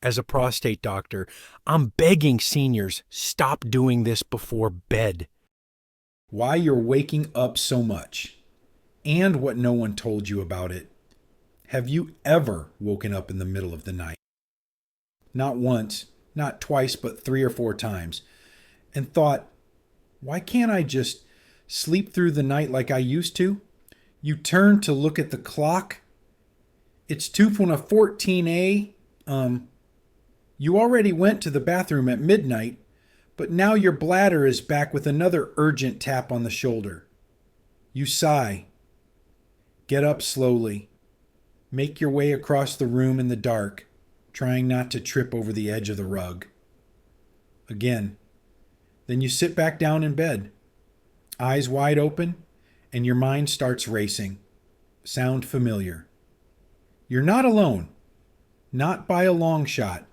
As a prostate doctor, I'm begging seniors stop doing this before bed. Why you're waking up so much, and what no one told you about it. Have you ever woken up in the middle of the night? Not once, not twice, but 3 or 4 times, and thought, why can't I just sleep through the night like I used to? You turn to look at the clock. It's 2:14 a. You already went to the bathroom at midnight, but now your bladder is back with another urgent tap on the shoulder. You sigh. Get up slowly. Make your way across the room in the dark, trying not to trip over the edge of the rug. Again. Then you sit back down in bed, eyes wide open, and your mind starts racing. Sound familiar? You're not alone. Not by a long shot.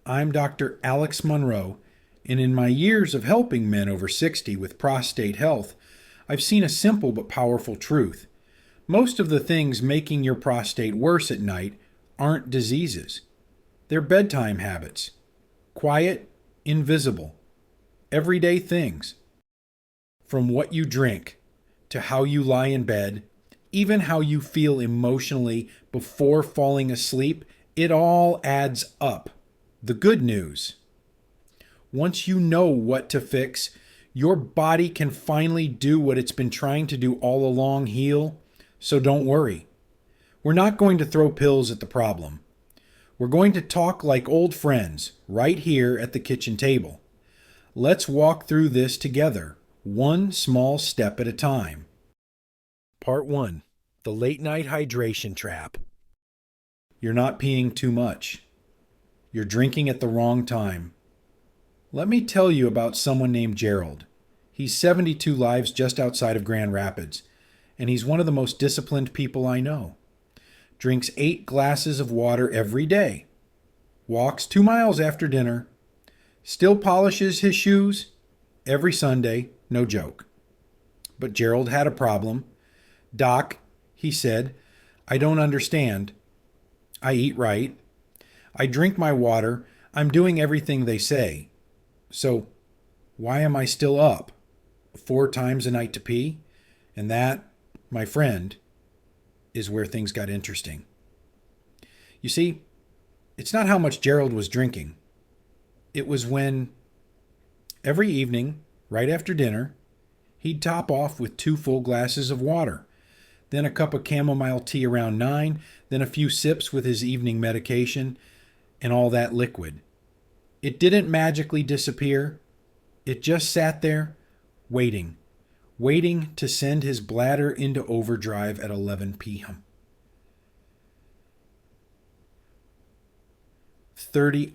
I'm Dr. Alex Monroe, and in my years of helping men over 60 with prostate health, I've seen a simple but powerful truth. Most of the things making your prostate worse at night aren't diseases. They're bedtime habits. Quiet, invisible, everyday things. From what you drink, to how you lie in bed, even how you feel emotionally before falling asleep, it all adds up. The good news: once you know what to fix, your body can finally do what it's been trying to do all along: heal. So don't worry. We're not going to throw pills at the problem. We're going to talk like old friends right here at the kitchen table. Let's walk through this together, one small step at a time. Part 1. The Late Night Hydration Trap. You're not peeing too much. You're drinking at the wrong time. Let me tell you about someone named Gerald. He's 72 lives just outside of Grand Rapids, and he's one of the most disciplined people I know. Drinks 8 glasses of water every day. Walks 2 miles after dinner. Still polishes his shoes every Sunday, no joke. But Gerald had a problem. Doc, he said, I don't understand. I eat right. I drink my water. I'm doing everything they say. So why am I still up 4 times a night to pee? And that, my friend, is where things got interesting. You see, it's not how much Gerald was drinking. It was when, every evening, right after dinner, he'd top off with 2 full glasses of water, then a cup of chamomile tea around 9, then a few sips with his evening medication, and all that liquid. It didn't magically disappear. It just sat there, waiting to send his bladder into overdrive at 11 p.m. 30,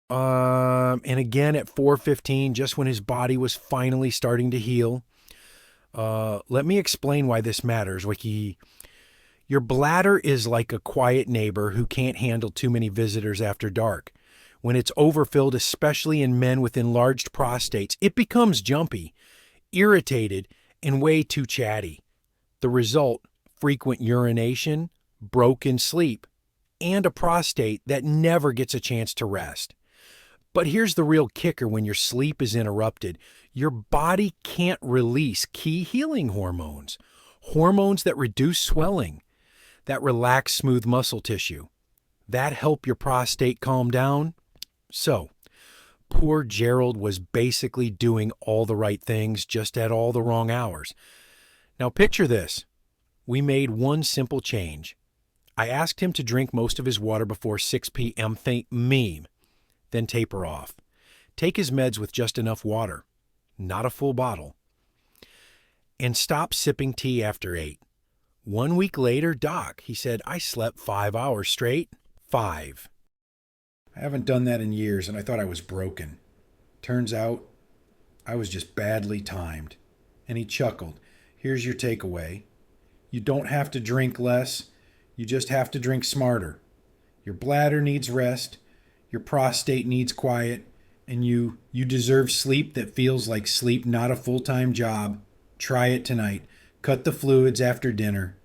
And again at 4:15, just when his body was finally starting to heal. Let me explain why this matters, Wiki. Your bladder is like a quiet neighbor who can't handle too many visitors after dark. When it's overfilled, especially in men with enlarged prostates, it becomes jumpy, irritated, and way too chatty. The result: frequent urination, broken sleep, and a prostate that never gets a chance to rest. But here's the real kicker: when your sleep is interrupted, your body can't release key healing hormones, hormones that reduce swelling, that relax smooth muscle tissue, that help your prostate calm down. So, poor Gerald was basically doing all the right things, just at all the wrong hours. Now picture this. We made one simple change. I asked him to drink most of his water before 6 p.m. Thank me. Then taper off. Take his meds with just enough water, not a full bottle. And stop sipping tea after 8. 1 week later, Doc, he said, I slept 5 hours straight. 5. I haven't done that in years, and I thought I was broken. Turns out, I was just badly timed. And he chuckled. Here's your takeaway. You don't have to drink less. You just have to drink smarter. Your bladder needs rest. Your prostate needs quiet. And you deserve sleep that feels like sleep, not a full-time job. Try it tonight. Cut the fluids after dinner.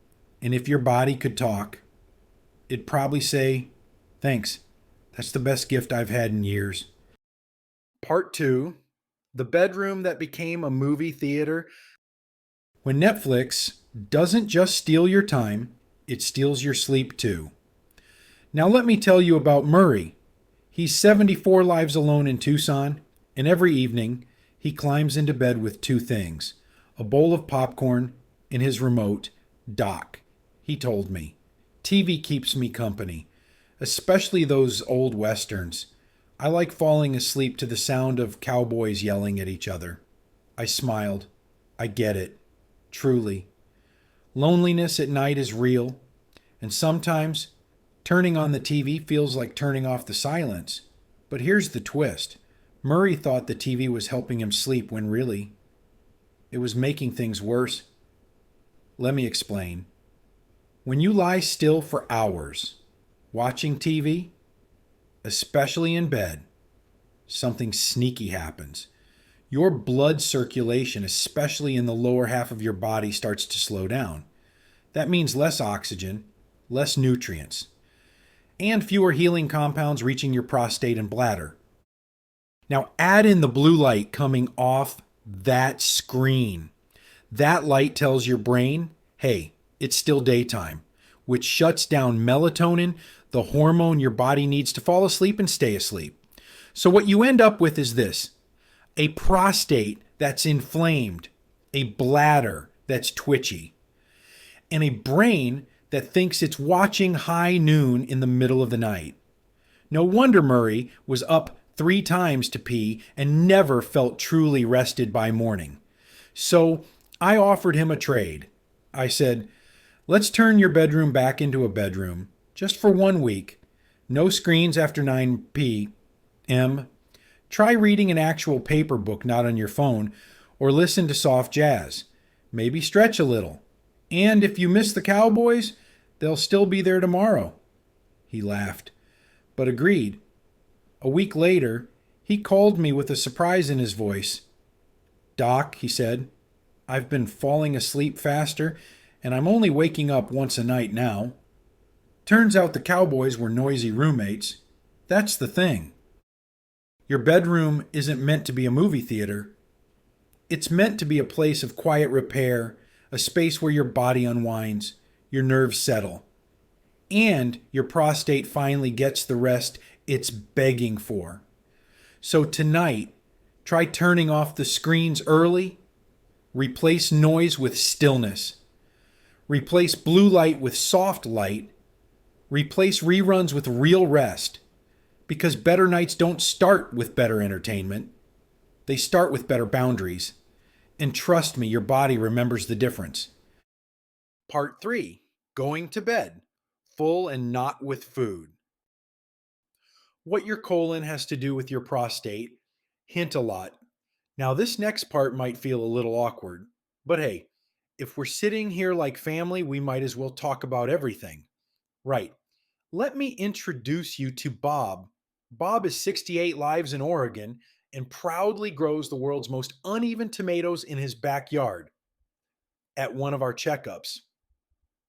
And if your body could talk, it'd probably say, Thanks. That's the best gift I've had in years. Part 2, the bedroom that became a movie theater. When Netflix doesn't just steal your time, it steals your sleep too. Now let me tell you about Murray. He's 74 lives alone in Tucson, and every evening he climbs into bed with two things: a bowl of popcorn and his remote. Doc, he told me. TV keeps me company, especially those old westerns. I like falling asleep to the sound of cowboys yelling at each other. I smiled. I get it. Truly. Loneliness at night is real, and sometimes turning on the TV feels like turning off the silence. But here's the twist. Murray thought the TV was helping him sleep when really, it was making things worse. Let me explain. When you lie still for hours, watching TV, especially in bed, something sneaky happens. Your blood circulation, especially in the lower half of your body, starts to slow down. That means less oxygen, less nutrients, and fewer healing compounds reaching your prostate and bladder. Now add in the blue light coming off that screen. That light tells your brain, hey, it's still daytime, which shuts down melatonin, the hormone your body needs to fall asleep and stay asleep. So what you end up with is this: a prostate that's inflamed, a bladder that's twitchy, and a brain that thinks it's watching High Noon in the middle of the night. No wonder Murray was up 3 times to pee and never felt truly rested by morning. So I offered him a trade. I said, let's turn your bedroom back into a bedroom, just for 1 week. No screens after 9 p.m. Try reading an actual paper book, not on your phone, or listen to soft jazz. Maybe stretch a little. And if you miss the Cowboys, they'll still be there tomorrow. He laughed, but agreed. A week later, he called me with a surprise in his voice. Doc, he said, I've been falling asleep faster, and I'm only waking up once a night now. Turns out the Cowboys were noisy roommates. That's the thing. Your bedroom isn't meant to be a movie theater. It's meant to be a place of quiet repair, a space where your body unwinds, your nerves settle, and your prostate finally gets the rest it's begging for. So tonight, try turning off the screens early. Replace noise with stillness. Replace blue light with soft light. Replace reruns with real rest. Because better nights don't start with better entertainment. They start with better boundaries. And trust me, your body remembers the difference. Part 3, going to bed, full and not with food. What your colon has to do with your prostate, hint a lot. Now this next part might feel a little awkward, but hey, if we're sitting here like family, we might as well talk about everything. Right. Let me introduce you to Bob. Bob is 68 lives in Oregon and proudly grows the world's most uneven tomatoes in his backyard. At one of our checkups,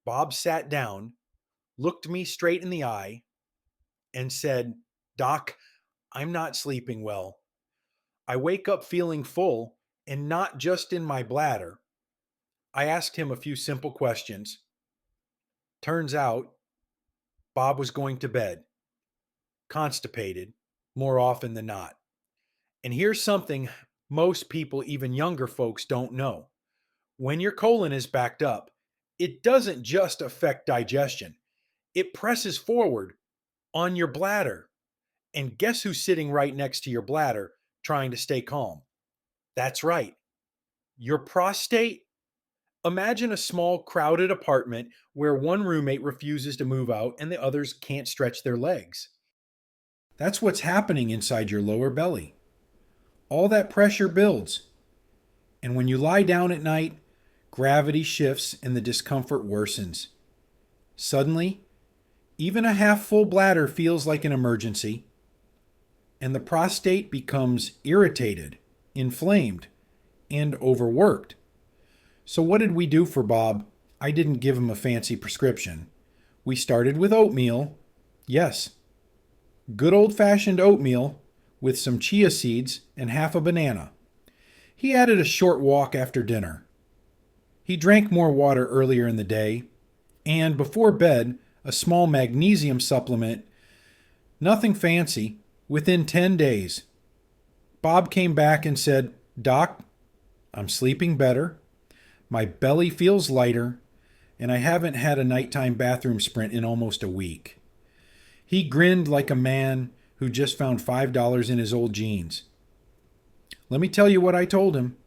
Bob sat down, looked me straight in the eye, and said, Doc, I'm not sleeping well. I wake up feeling full, and not just in my bladder. I asked him a few simple questions. Turns out, Bob was going to bed, constipated, more often than not. And here's something most people, even younger folks, don't know. When your colon is backed up, it doesn't just affect digestion. It presses forward on your bladder. And guess who's sitting right next to your bladder trying to stay calm? That's right, your prostate. Imagine a small, crowded apartment where one roommate refuses to move out and the others can't stretch their legs. That's what's happening inside your lower belly. All that pressure builds. And when you lie down at night, gravity shifts and the discomfort worsens. Suddenly, even a half-full bladder feels like an emergency, and the prostate becomes irritated, inflamed, and overworked. So what did we do for Bob? I didn't give him a fancy prescription. We started with oatmeal. Yes, Good old-fashioned oatmeal with some chia seeds and half a banana. He added a short walk after dinner. He drank more water earlier in the day, and before bed, a small magnesium supplement. Nothing fancy. Within 10 days. Bob came back and said, "Doc, I'm sleeping better. My belly feels lighter, and I haven't had a nighttime bathroom sprint in almost a week." He grinned like a man who just found $5 in his old jeans. Let me tell you what I told him.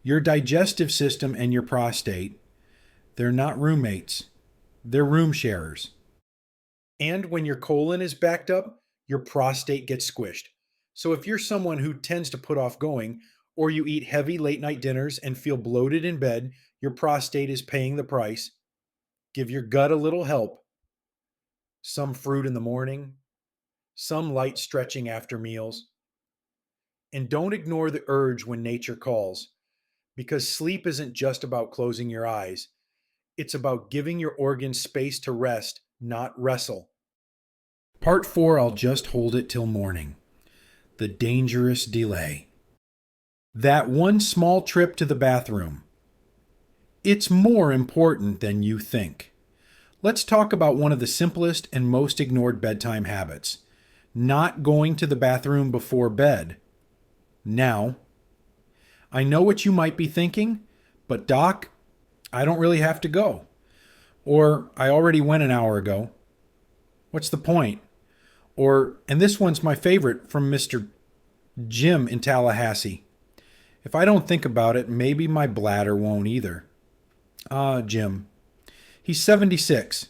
Your digestive system and your prostate, they're not roommates. They're room sharers. And when your colon is backed up, your prostate gets squished. So if you're someone who tends to put off going, or you eat heavy late night dinners and feel bloated in bed, your prostate is paying the price. Give your gut a little help. Some fruit in the morning, some light stretching after meals. And don't ignore the urge when nature calls, because sleep isn't just about closing your eyes. It's about giving your organs space to rest, not wrestle. Part 4, I'll just hold it till morning. The dangerous delay. That one small trip to the bathroom. It's more important than you think. Let's talk about one of the simplest and most ignored bedtime habits. Not going to the bathroom before bed. Now, I know what you might be thinking, but Doc, I don't really have to go. Or I already went an hour ago. What's the point? Or, and this one's my favorite from Mr. Jim in Tallahassee. If I don't think about it, maybe my bladder won't either. Jim. He's 76,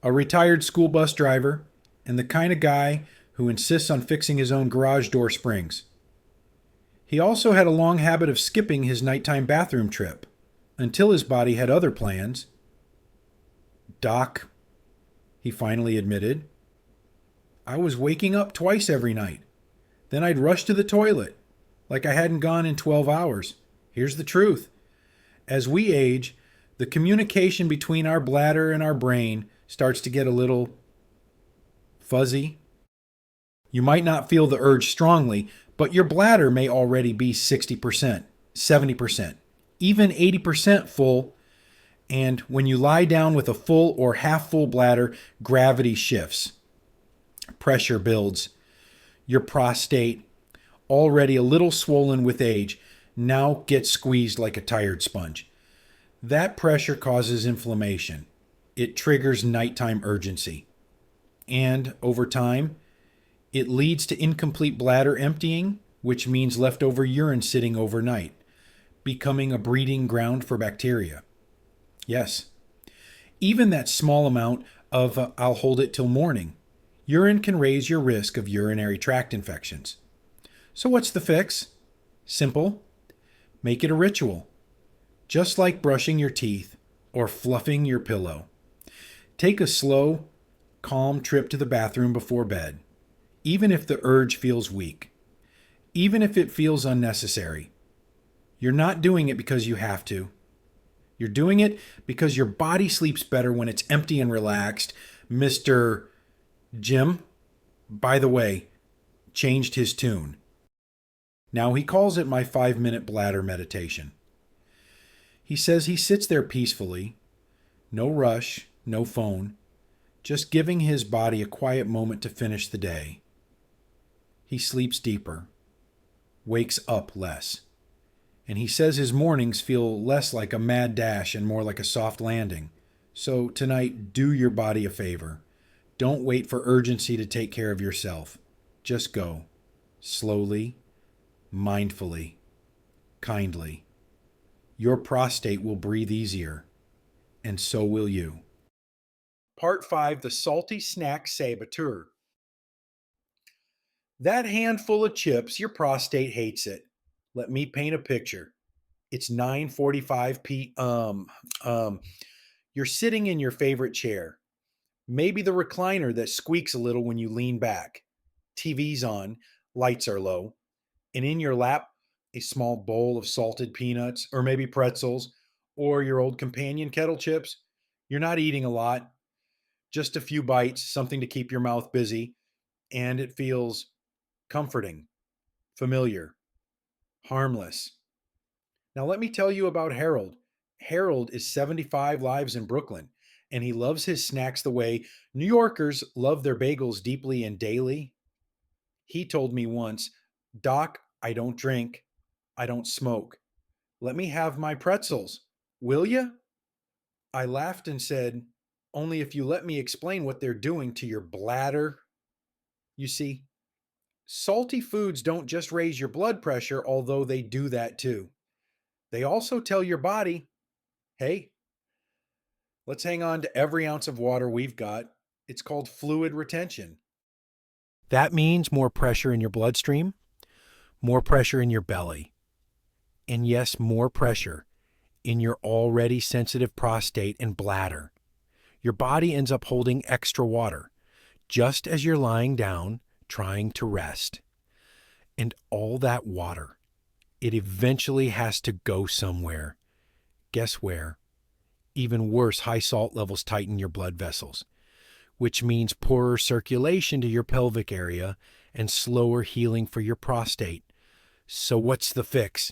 a retired school bus driver, and the kind of guy who insists on fixing his own garage door springs. He also had a long habit of skipping his nighttime bathroom trip, until his body had other plans. "Doc," he finally admitted, "I was waking up twice every night. Then I'd rush to the toilet, like I hadn't gone in 12 hours. Here's the truth. As we age, the communication between our bladder and our brain starts to get a little fuzzy. You might not feel the urge strongly, but your bladder may already be 60%, 70%, even 80% full. And when you lie down with a full or half full bladder, gravity shifts. Pressure builds. Your prostate, already a little swollen with age, now gets squeezed like a tired sponge. That pressure causes inflammation. It triggers nighttime urgency. And over time, it leads to incomplete bladder emptying, which means leftover urine sitting overnight, becoming a breeding ground for bacteria. Yes, even that small amount of I'll hold it till morning, urine can raise your risk of urinary tract infections. So what's the fix? Simple. Make it a ritual. Just like brushing your teeth or fluffing your pillow. Take a slow, calm trip to the bathroom before bed, even if the urge feels weak, even if it feels unnecessary. You're not doing it because you have to. You're doing it because your body sleeps better when it's empty and relaxed. Mr. Jim, by the way, changed his tune. Now he calls it my 5-minute bladder meditation. He says he sits there peacefully, no rush, no phone, just giving his body a quiet moment to finish the day. He sleeps deeper, wakes up less, and he says his mornings feel less like a mad dash and more like a soft landing. So tonight, do your body a favor. Don't wait for urgency to take care of yourself. Just go, slowly, mindfully, kindly. Your prostate will breathe easier, and so will you. Part 5, the salty snack saboteur. That handful of chips, your prostate hates it. Let me paint a picture. It's 9:45 p.m. You're sitting in your favorite chair. Maybe the recliner that squeaks a little when you lean back. TV's on, lights are low, and in your lap, a small bowl of salted peanuts, or maybe pretzels, or your old companion kettle chips. You're not eating a lot, just a few bites, something to keep your mouth busy. and it feels comforting, familiar, harmless. Now, let me tell you about Harold. Harold is 75, lives in Brooklyn, and he loves his snacks the way New Yorkers love their bagels deeply and daily. He told me once, "Doc, I don't drink, I don't smoke. Let me have my pretzels, will you?" I laughed and said, "Only if you let me explain what they're doing to your bladder." You see, salty foods don't just raise your blood pressure, although they do that too. They also tell your body, hey, let's hang on to every ounce of water we've got. It's called fluid retention. That means more pressure in your bloodstream, more pressure in your belly, and yes, more pressure in your already sensitive prostate and bladder. Your body ends up holding extra water just as you're lying down trying to rest. And all that water, it eventually has to go somewhere. Guess where? Even worse, high salt levels tighten your blood vessels, which means poorer circulation to your pelvic area and slower healing for your prostate. So what's the fix?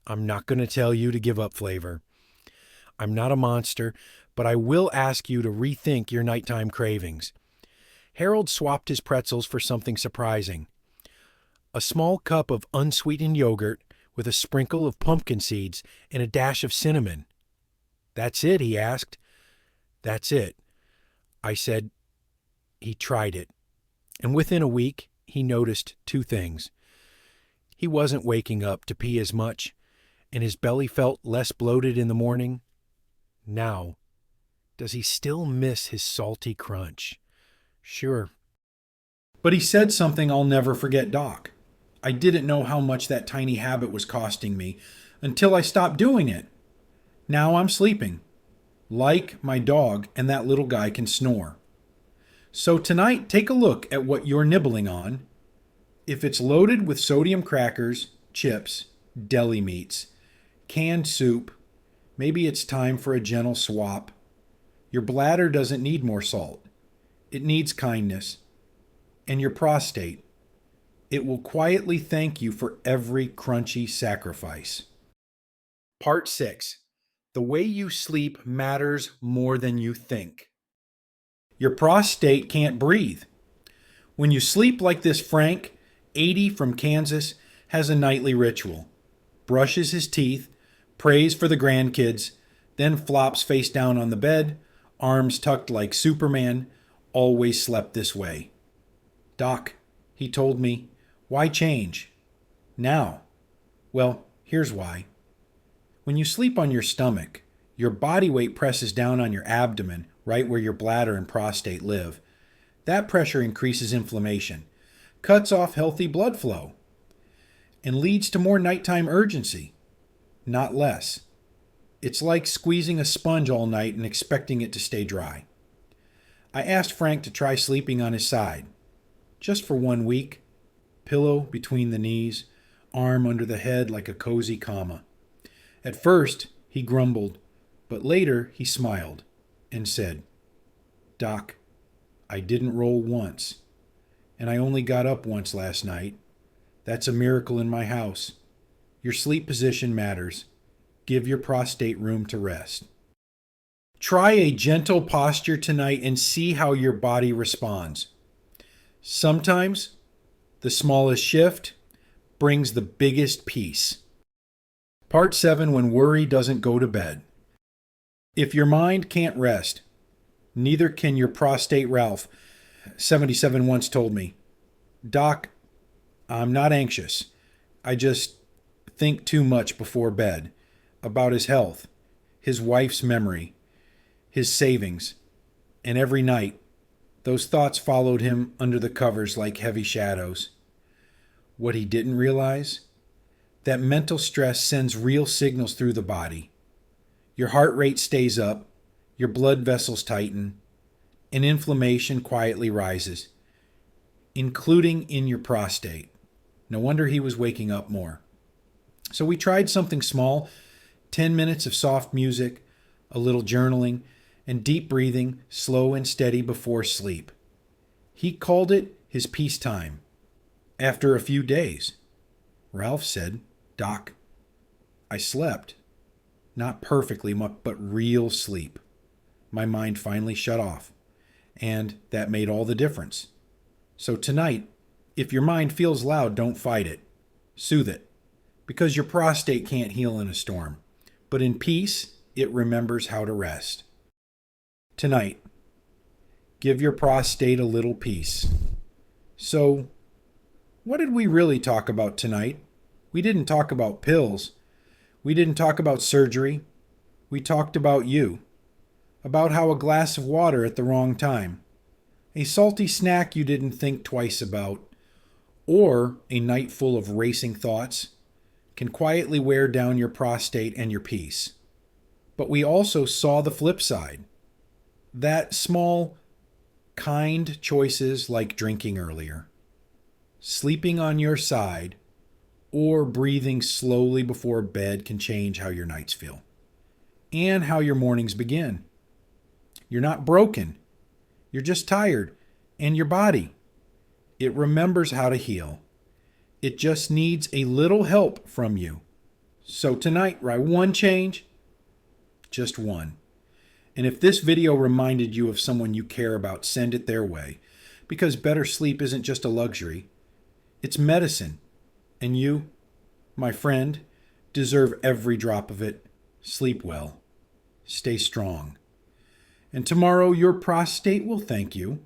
I'm not going to tell you to give up flavor. I'm not a monster, but I will ask you to rethink your nighttime cravings. Harold swapped his pretzels for something surprising. A small cup of unsweetened yogurt with a sprinkle of pumpkin seeds and a dash of cinnamon. "That's it?" he asked. "That's it." I said. He tried it, and within a week, he noticed two things. He wasn't waking up to pee as much, and his belly felt less bloated in the morning. Now, does he still miss his salty crunch? Sure. But he said something I'll never forget, Doc. I didn't know how much that tiny habit was costing me until I stopped doing it. Now I'm sleeping, like my dog, and that little guy can snore. So tonight, take a look at what you're nibbling on. If it's loaded with sodium crackers, chips, deli meats, canned soup, maybe it's time for a gentle swap. Your bladder doesn't need more salt. It needs kindness. And your prostate, it will quietly thank you for every crunchy sacrifice. Part 6. The way you sleep matters more than you think. Your prostate can't breathe. When you sleep like this, Frank, 80 from Kansas, has a nightly ritual. Brushes his teeth, prays for the grandkids, then flops face down on the bed, arms tucked like Superman, always slept this way. "Doc," he told me, "why change? Now?" Well, here's why. When you sleep on your stomach, your body weight presses down on your abdomen, right where your bladder and prostate live. That pressure increases inflammation, cuts off healthy blood flow, and leads to more nighttime urgency, not less. It's like squeezing a sponge all night and expecting it to stay dry. I asked Frank to try sleeping on his side, just for 1 week. Pillow between the knees, arm under the head like a cozy comma. At first, he grumbled, but later he smiled and said, "Doc, I didn't roll once, and I only got up once last night. That's a miracle in my house. Your sleep position matters. Give your prostate room to rest." Try a gentle posture tonight and see how your body responds. Sometimes the smallest shift brings the biggest peace. Part 7. When worry doesn't go to bed. If your mind can't rest, neither can your prostate. Ralph, 77, once told me, "Doc, I'm not anxious. I just think too much before bed about his health, his wife's memory, his savings, and every night those thoughts followed him under the covers like heavy shadows." What he didn't realize? That mental stress sends real signals through the body. Your heart rate stays up, your blood vessels tighten, and inflammation quietly rises, including in your prostate. No wonder he was waking up more. So we tried something small, 10 minutes of soft music, a little journaling, and deep breathing, slow and steady before sleep. He called it his peacetime, after a few days. Ralph said, "Doc, I slept. Not perfectly, but real sleep. My mind finally shut off, and that made all the difference. So tonight, if your mind feels loud, don't fight it. Soothe it, because your prostate can't heal in a storm. But in peace, it remembers how to rest. Tonight, give your prostate a little peace." So, what did we really talk about tonight? We didn't talk about pills. We didn't talk about surgery. We talked about you. About how a glass of water at the wrong time, a salty snack you didn't think twice about, or a night full of racing thoughts can quietly wear down your prostate and your peace. But we also saw the flip side. That small, kind choices like drinking earlier, sleeping on your side, or breathing slowly before bed can change how your nights feel and how your mornings begin. You're not broken. You're just tired. And your body, it remembers how to heal. It just needs a little help from you. So tonight, write one change, just one. And if this video reminded you of someone you care about, send it their way. Because better sleep isn't just a luxury. It's medicine. And you, my friend, deserve every drop of it. Sleep well. Stay strong. And tomorrow your prostate will thank you.